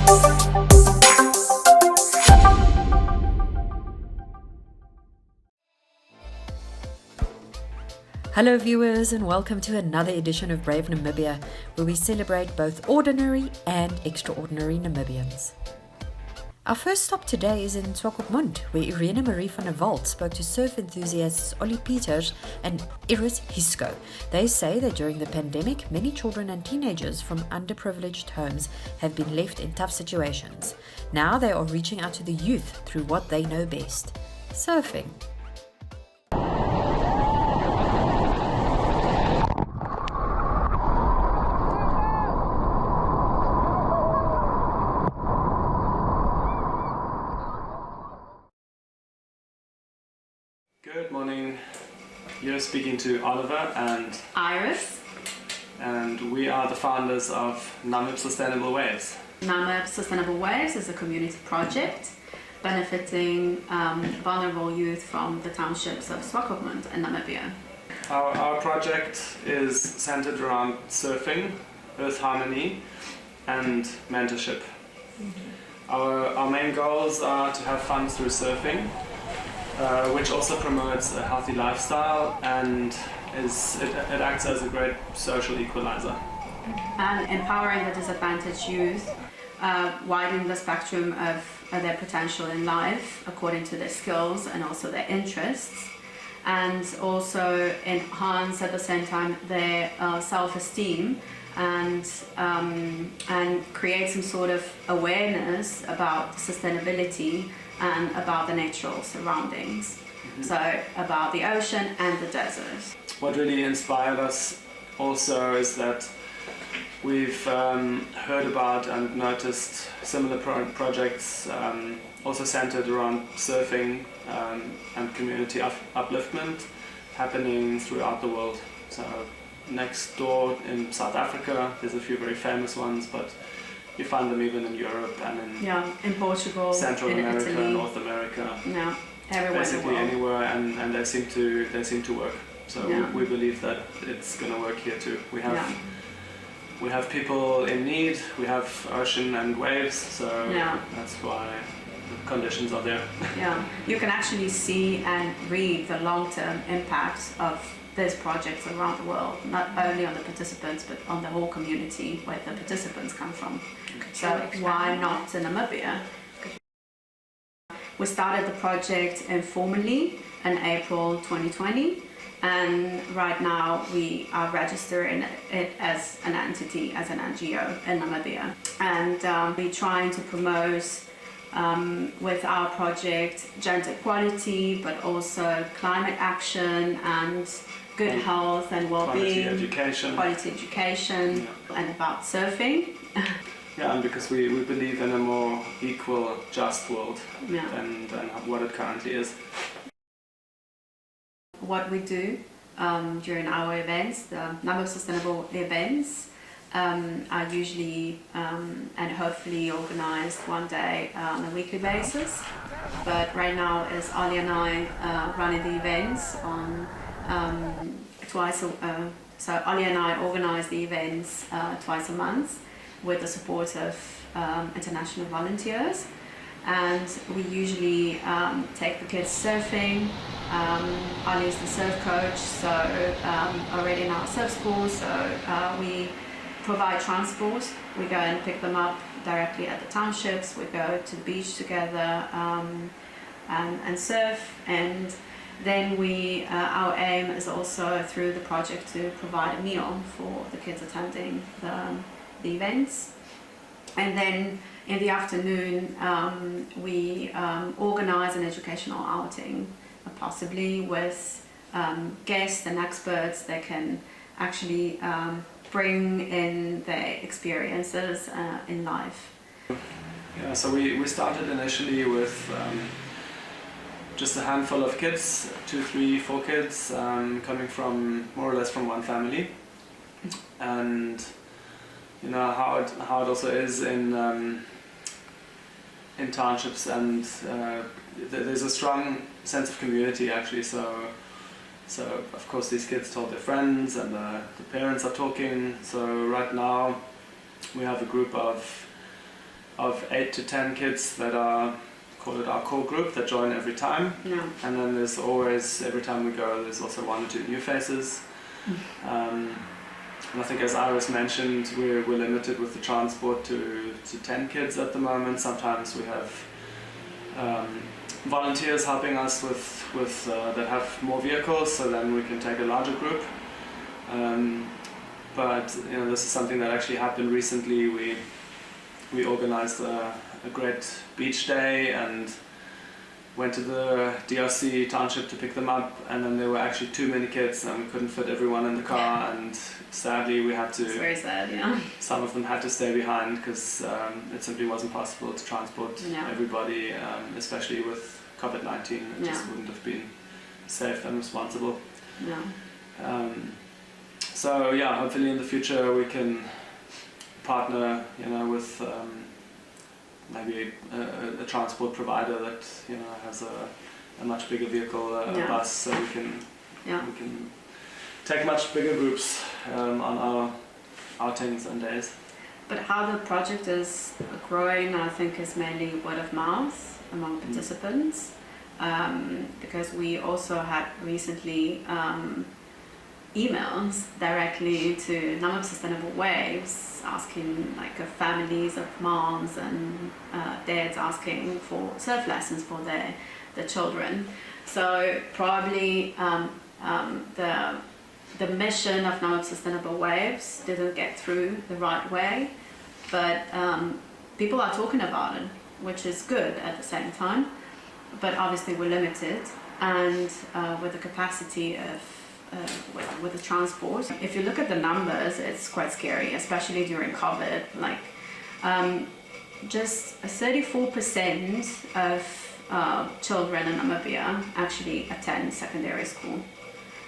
Hello viewers, and welcome to another edition of Brave Namibia, where we celebrate both ordinary and extraordinary Namibians. Our first stop today is in Swakopmund, where Irene-Mari from Walt spoke to surf enthusiasts Ollie, Pieters and Hysko. They say that during the pandemic, many children and teenagers from underprivileged homes have been left in tough situations. Now they are reaching out to the youth through what they know best: surfing. Good morning. You're speaking to Oliver and Iris. And we are the founders of Namib Sustainable Waves. Namib Sustainable Waves is a community project benefiting vulnerable youth from the townships of Swakopmund in Namibia. Our project is centered around surfing, earth harmony and mentorship. Our main goals are to have fun through surfing, which also promotes a healthy lifestyle and it acts as a great social equalizer. And empowering the disadvantaged youth, widening the spectrum of their potential in life according to their skills and also their interests, and also enhance at the same time their self-esteem and create some sort of awareness about sustainability and about the natural surroundings, so about the ocean and the desert. What really inspired us also is that we've heard about and noticed similar projects also centered around surfing and community upliftment happening throughout the world. So next door in South Africa, there's a few very famous ones, but you find them even in Europe and in Portugal, Central in America, Italy. North America, everywhere basically in the world. anywhere, and they seem to work. So we believe that it's going to work here too. We have people in need, we have ocean and waves, so that's why the conditions are there. You can actually see and read the long-term impact of these projects around the world, not only on the participants but on the whole community where the participants come from. So why not in Namibia? We started the project informally in April 2020, and right now we are registering it as an entity, as an NGO in Namibia. And we're trying to promote with our project gender equality, but also climate action and good health and well-being, quality education, and about surfing. And because we believe in a more equal, just world than what it currently is. What we do during our events, the Namib Sustainable events, are usually and hopefully organized one day on a weekly basis. But right now is Ollie and I running the events on so Ollie and I organize the events twice a month with the support of international volunteers, and we usually take the kids surfing. Ollie is the surf coach, so already in our surf school, so we provide transport. We go and pick them up directly at the townships. We go to the beach together and surf, and then our aim is also through the project to provide a meal for the kids attending the events. And then in the afternoon we organize an educational outing, possibly with guests and experts that can actually bring in their experiences in life. So we started initially with just a handful of kids, 2, 3, 4 kids, coming from more or less from one family. And you know how it also is in townships, and there's a strong sense of community actually. So of course these kids told their friends, and the parents are talking. So right now we have a group of of 8 to 10 kids that are, call it our core group, that join every time. Yeah. And then there's always, every time we go, there's also 1 or 2 new faces. And I think, as Iris mentioned, we're limited with the transport to 10 kids at the moment. Sometimes we have volunteers helping us with that have more vehicles, so then we can take a larger group. But this is something that actually happened recently. We organized a great beach day and went to the DRC township to pick them up, and then there were actually too many kids and we couldn't fit everyone in the car, and sadly we had to. It's very sad, yeah. Some of them had to stay behind because it simply wasn't possible to transport everybody, especially with COVID-19. It just wouldn't have been safe and responsible. No. So yeah, hopefully in the future we can partner, with maybe a transport provider that has a much bigger vehicle, a bus, so we can take much bigger groups on our outings and days. But how the project is growing, I think, is mainly word of mouth among participants, because we also had recently emails directly to Namib Sustainable Waves asking, like, families of moms and dads asking for surf lessons for their children. So probably the mission of Namib Sustainable Waves didn't get through the right way, but people are talking about it, which is good at the same time. But obviously we're limited, and with the capacity of with the transport. If you look at the numbers, it's quite scary, especially during COVID. Like, just 34% of children in Namibia actually attend secondary school,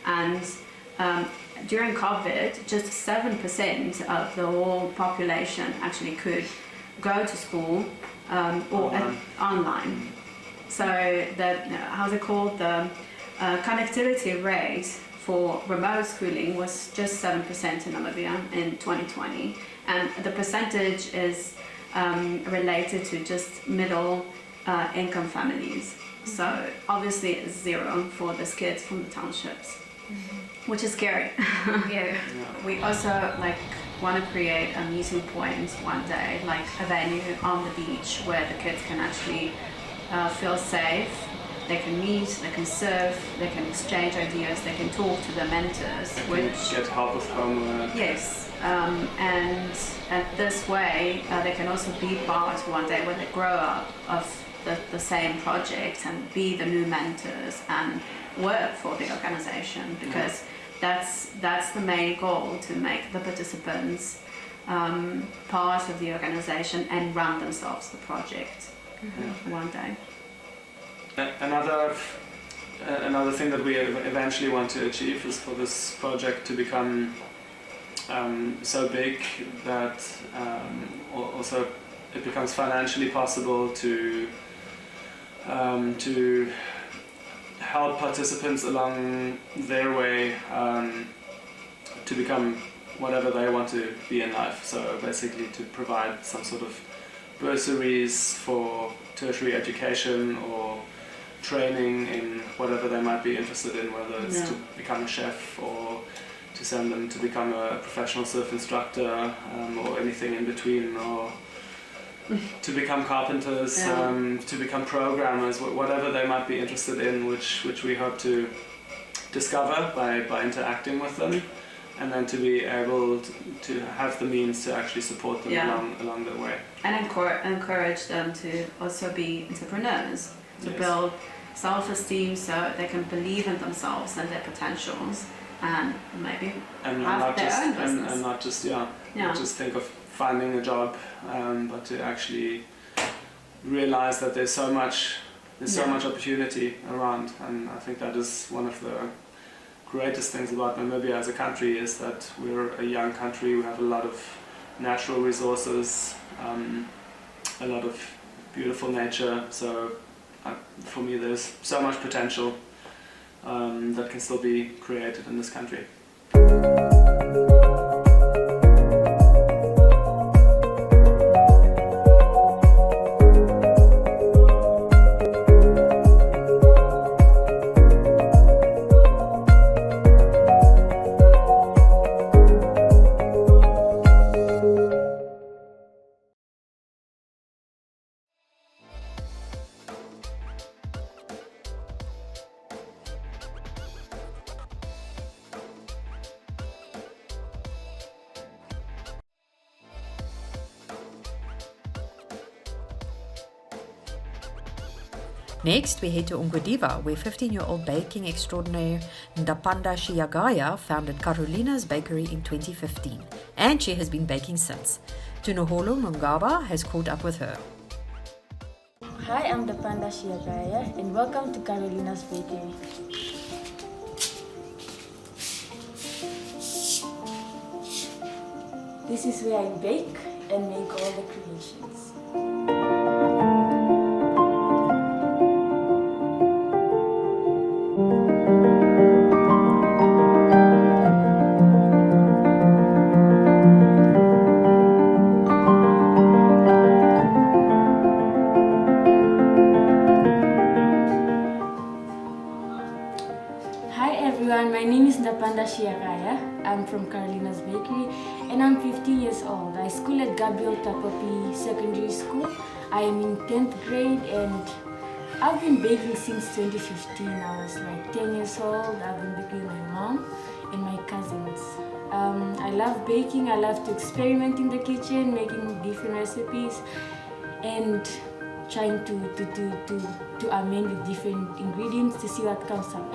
and during COVID, just 7% of the whole population actually could go to school or online. So how's it called? The connectivity rate for remote schooling was just 7% in Namibia in 2020, and the percentage is related to just middle income families. So obviously it's zero for these kids from the townships, which is scary. Yeah. We also want to create a meeting point one day, like a venue on the beach where the kids can actually feel safe. They can meet, they can surf, they can exchange ideas, they can talk to their mentors. Get help with homework. Yes, and this way they can also be part one day when they grow up of the same project and be the new mentors and work for the organization, because that's the main goal, to make the participants part of the organization and run themselves the project one day. Another thing that we eventually want to achieve is for this project to become so big that also it becomes financially possible to help participants along their way to become whatever they want to be in life. So basically to provide some sort of bursaries for tertiary education or training in whatever they might be interested in, whether it's to become a chef or to send them to become a professional surf instructor, or anything in between, or to become carpenters, to become programmers, whatever they might be interested in, which we hope to discover by interacting with them, and then to be able to have the means to actually support them along their way. And encourage them to also be entrepreneurs, to build self-esteem so they can believe in themselves and their potentials, and maybe have their own business. And not just think of finding a job, but to actually realize that there's so much opportunity around. And I think that is one of the greatest things about Namibia as a country, is that we're a young country. We have a lot of natural resources, a lot of beautiful nature. So for me, there's so much potential that can still be created in this country. Next, we head to Ongwediva, where 15-year-old baking extraordinaire Ndapanda Shiyagaya founded Carolina's Bakery in 2015, and she has been baking since. Tunohole Mungabe has caught up with her. Hi, I'm Ndapanda Shiyagaya, and welcome to Carolina's Bakery. This is where I bake and make all the creations. Hi everyone, my name is Ndapanda Shiyagaya. I'm from Carolina's Bakery and I'm 15 years old. I school at Gabriel Tapapi Secondary School. I am in 10th grade and I've been baking since 2015. I was like 10 years old. I've been baking with my mom and my cousins. I love baking. I love to experiment in the kitchen, making different recipes and trying to amend with different ingredients to see what comes up.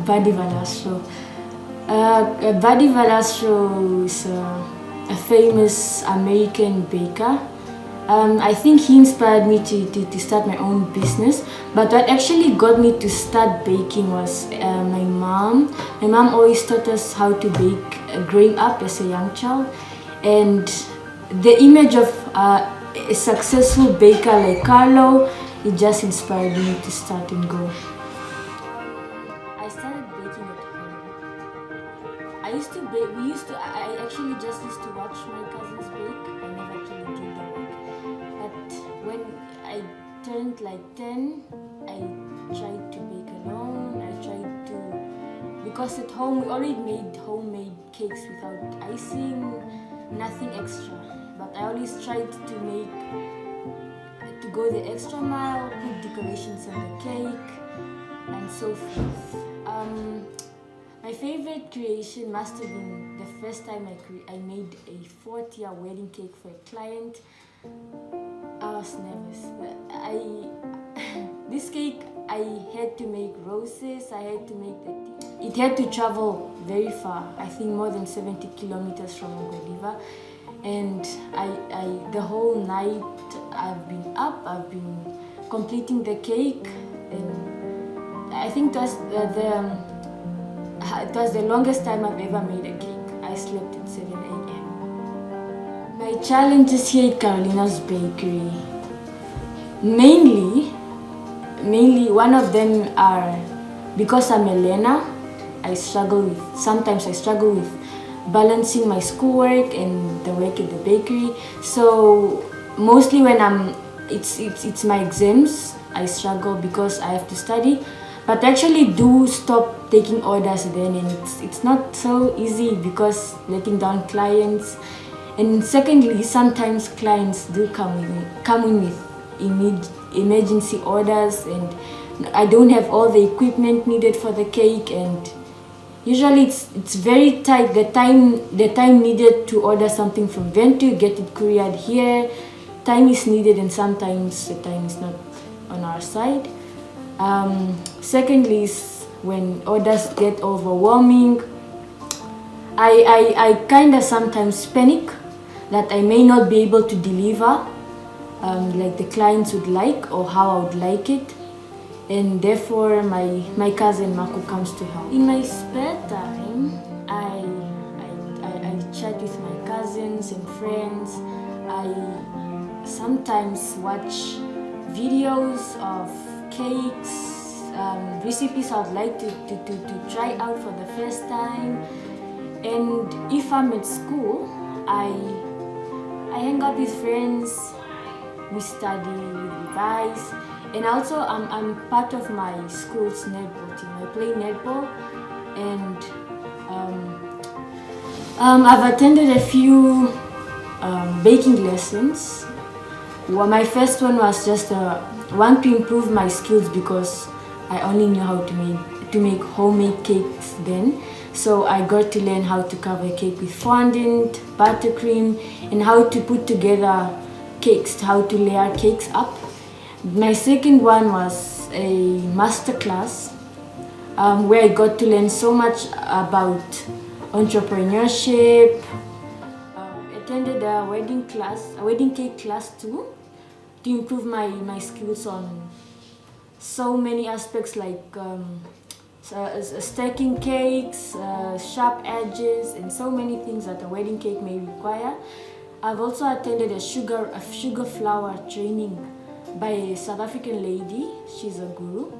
Buddy Valastro. Buddy Valastro is a famous American baker. I think he inspired me to start my own business. But what actually got me to start baking was my mom. My mom always taught us how to bake growing up as a young child. And the image of a successful baker like Carlo, it just inspired me to start and go. I started baking at home. I actually just used to watch my cousins bake. I never actually did the work. But when I turned like 10, I tried to bake alone. Because at home we already made homemade cakes without icing, nothing extra. But I always tried to go the extra mile, put decorations on the cake, and so forth. My favorite creation must have been the first time I made a 4th-year wedding cake for a client. I was nervous. This cake, I had to make roses, I had to make it had to travel very far, I think more than 70 kilometers from Ongwediva. And the whole night I've been up, I've been completing the cake, and I think it was the longest time I've ever made a cake. I slept at 7 a.m. My challenges here at Carolina's Bakery, mainly one of them are because I'm a learner. Sometimes I struggle with balancing my schoolwork and the work at the bakery. So mostly when it's my exams, I struggle because I have to study. But I actually do stop taking orders then, and it's not so easy because letting down clients. And secondly, sometimes clients do come in with emergency orders, and I don't have all the equipment needed for the cake, and usually it's very tight. The time needed to order something from Venture, get it couriered here, time is needed, and sometimes the time is not on our side. Secondly is when orders get overwhelming, I kind of sometimes panic that I may not be able to deliver like the clients would like or how I would like it, and therefore my cousin Marco comes to help. In my spare time, I chat with my cousins and friends. I sometimes watch videos of cakes, recipes I'd like to try out for the first time. And if I'm at school, I hang out with friends, we study, we revise, and also I'm part of my school's netball team. I play netball, and I've attended a few baking lessons. Well, my first one was just want to improve my skills because I only knew how to make homemade cakes then. So I got to learn how to cover a cake with fondant, buttercream, and how to put together cakes, how to layer cakes up. My second one was a master class where I got to learn so much about entrepreneurship. Attended a wedding cake class too, to improve my skills on so many aspects like stacking cakes, sharp edges, and so many things that a wedding cake may require. I've also attended a sugar flour training by a South African lady. She's a guru.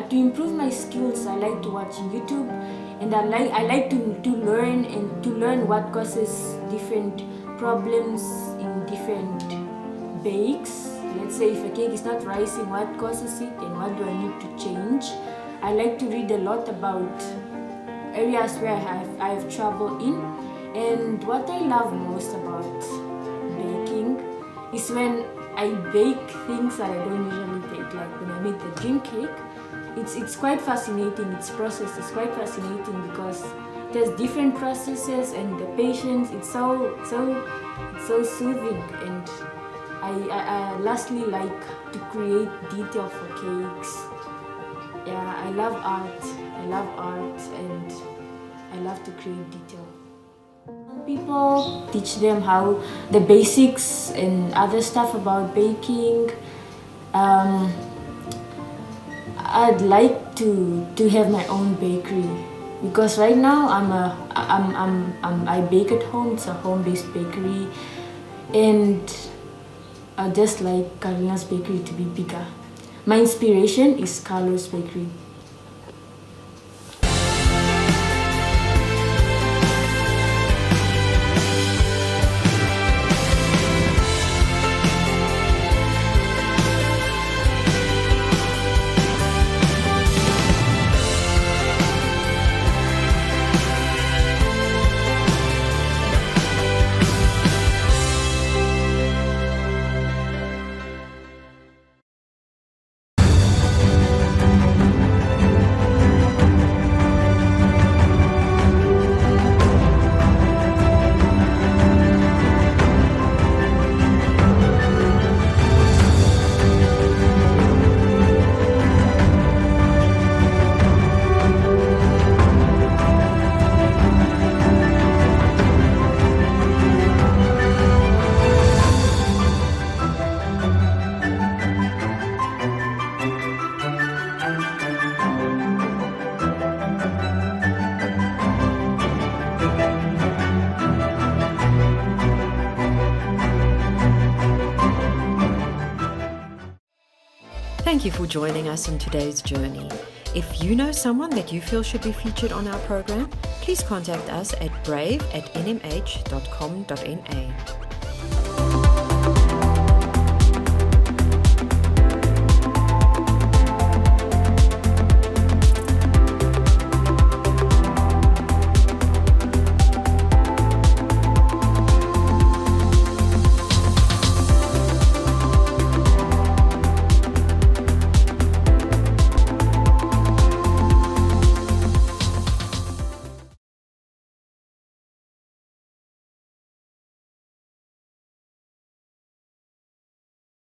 To improve my skills, I like to watch YouTube, and I like to learn what causes different problems in different bakes. Let's say if a cake is not rising, what causes it and what do I need to change? I like to read a lot about areas where I have trouble in. And what I love most about baking is when I bake things that I don't usually bake, like when I make the dream cake. It's quite fascinating. Its process is quite fascinating because there's different processes and the patience. It's so soothing. And I lastly like to create detail for cakes. Yeah, I love art, and I love to create detail. People teach them how the basics and other stuff about baking. I'd like to have my own bakery because right now I bake at home. It's a home-based bakery, and I just like Carolina's bakery to be bigger. My inspiration is Carlos Bakery. Thank you for joining us on today's journey. If you know someone that you feel should be featured on our program, please contact us at brave@nmh.com.na.